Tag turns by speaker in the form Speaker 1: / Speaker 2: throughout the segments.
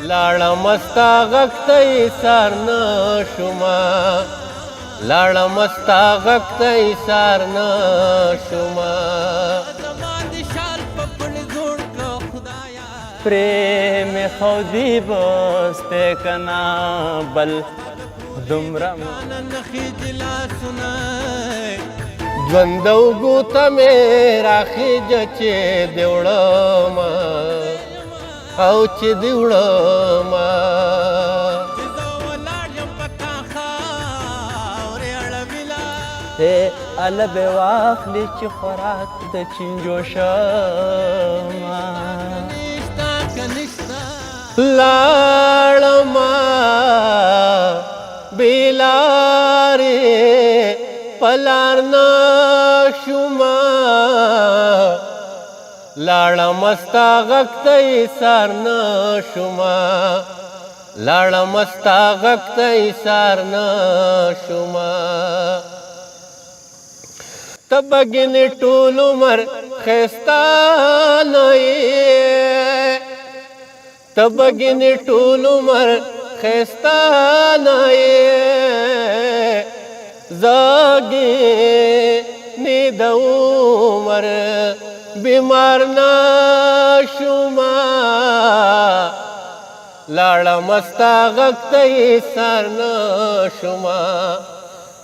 Speaker 1: لاړم ستا غږ ته ایسار نه شومه لاړم ستا غږ ته ایسار نه شومه
Speaker 2: پرې مې خودي بسته کنا بل دومره
Speaker 1: ژوند د اوږو ته مې راخیژه چې دې وړمه او چې دې وړمه
Speaker 2: اله به واخلې چې خوراک د چینجو شمه
Speaker 1: لاړمه بې لارې په لار نه شومه لاړم ستا غږ ته ایسار نه شومه لاړم ستا غږ ته ایسار نه شومه ته به ګینې ټول عمر ښایسته نه یې ته به ګینې ټول عمر ښایسته نه یې زه ګینې د عمر بیمار نه شومه لاړم ستا غږ ته ایسار نه شومه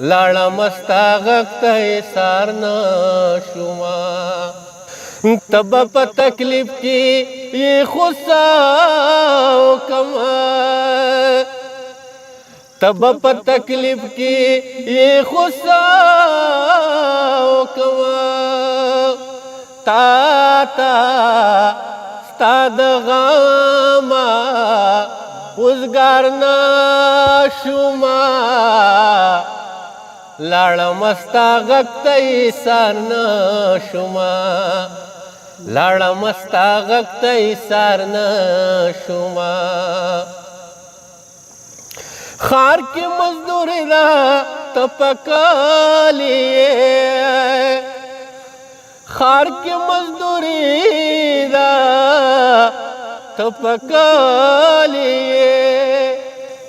Speaker 1: لاړم ستا غږ ته ایسار نه شومه ته به په تکلیف کې یې غوسه وکمه ته به په تکلیف کې یې غوسه وکمه تا ته ستا د غمه وزګار نه شومه لاړم ستا غږ ته ایسار نه شومه لاړم ستا غږ ته ایسار نه شومه ښار کې مزدوري ده ته په کالي یې ښار کې مزدوري ده ته په کالي یې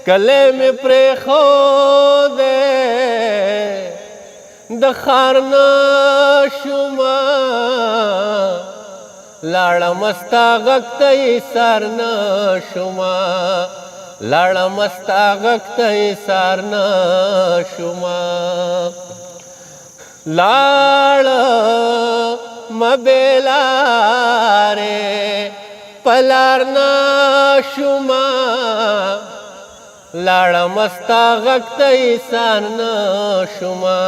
Speaker 1: کلی مې پرېښودی د ښار نه شومه لاړم ستا غږ ته ایسار نه شومه لاړم ستا غږ ته ایسار نه شومه لاړم بې لارې په لار نه شومه لاړم ستا غږ ته ایسار نه شومه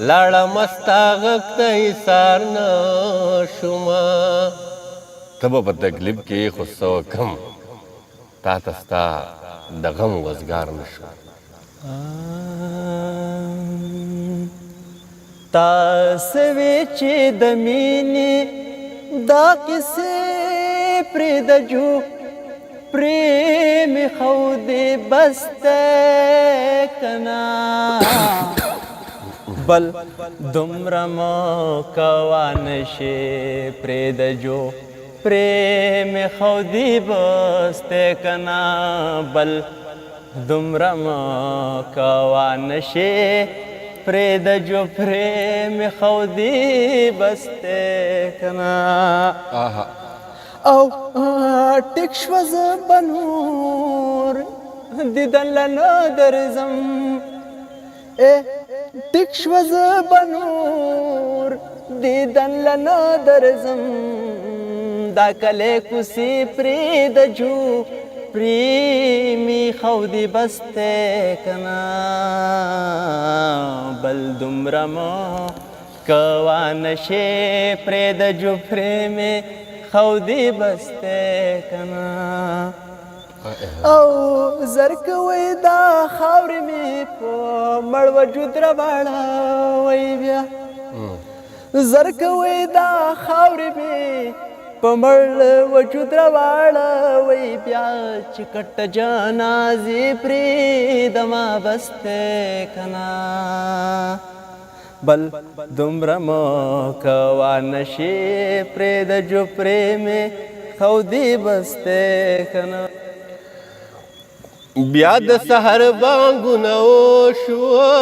Speaker 1: لاړم ستا غږ ته ایسار نه شومه ته به په تکلیف کې غوسه وکم تا ته ستا د غم وزګار نه شوم
Speaker 2: تاسې وې چې د مینې دا کیسې پرېږدجو پرې مې خودې بسته کنا بل دومره مو کوه نشې پرېږدجو پرې مې خودې بسته کنا بل دومره مو کوه نشې پرېږدجو پرې مې خودې بسته کنا او ټیک شوه زه به نور دیدن له نه درځم ټیک شوه زه به نور دیدن له نه درځم دا کلی کوڅې پرېږدجو پرې مې خودې بسته کنا بل دومره مو کوه نشې پرېږدجو پرې مې خودې بسته کنا او زر کوئ دا خاورې مې په مړ وجود راواړوئ بیا زر کوئ دا خاورې مې په مړ وجود راواړوئ بیا چې کټ جنازې پرېږدمه بسته کنا بل دومره مو کوه نشې پرېږدجو پرې مې او دی بسته کنه
Speaker 1: بیا د سحر بانګونه وشوه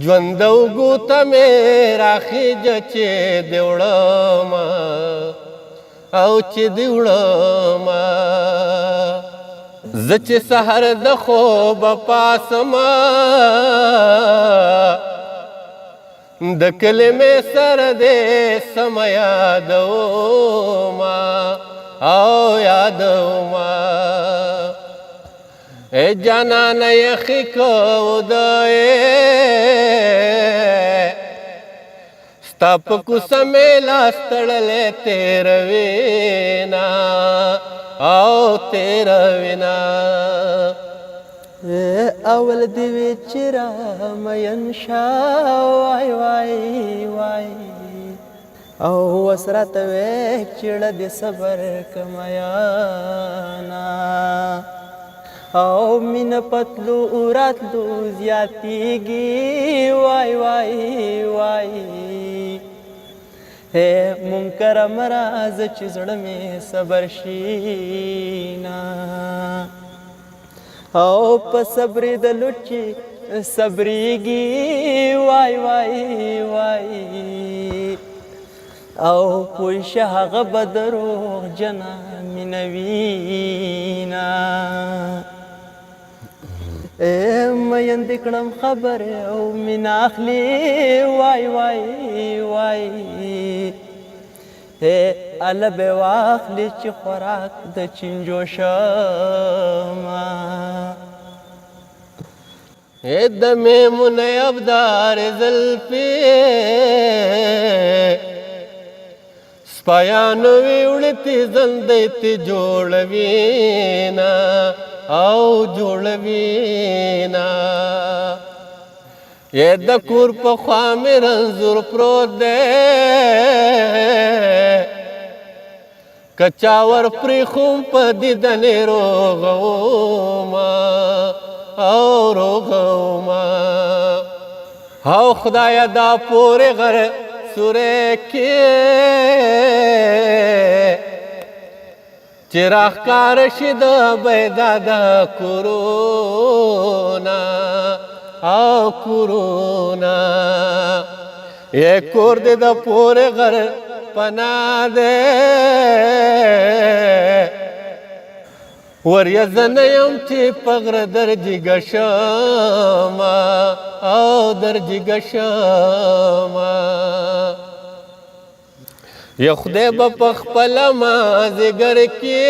Speaker 1: ژوند اوږو ته مې راخیږه چې دې وړمه او چې دې وړمه زه چې سحر د خوبه پاسمه د کلمې سره دې سمه یادومه او یادومه ای جانانه یخی کودای ستا په کوڅه مې لاس تړلی تېروینا او تېروینا
Speaker 2: اول دی وی چې را مین شا وای وای وای او وسرت وی چړه د صبر کمایانا او مین پتلو راتلو زیاتیږي وای وای وای ہے منکر مراز چې زړه مې صبر شینا او په صبر د لوچي صبرېږي وای وای وای او پوه شه هغه به دروغ جنه مینوینا میند کړم خبر او مین اخلي وای وای وای اله به واخلي چې خوراک د چینجو شمه
Speaker 1: د میمونې ابدار زلفې سپایانو ویوړتې زندې جوړوینا او جوړوینا یې د کور په خوا مې رنځور پروت دی که چاور پرېښوم په دیدنې روغومه او روغومه او خدایه دا پورې غر سورې کې چې راښکاره شي د بیدا د کورونا او کورونا یې کور دې د پورې غر پناه دی وریځنه یم چې په غره درجګه شمه او درجګه شمه یا خدای به په خپله مازدیګر کې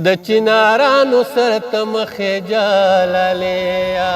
Speaker 1: د چنارانو سره ته مخې جلالیا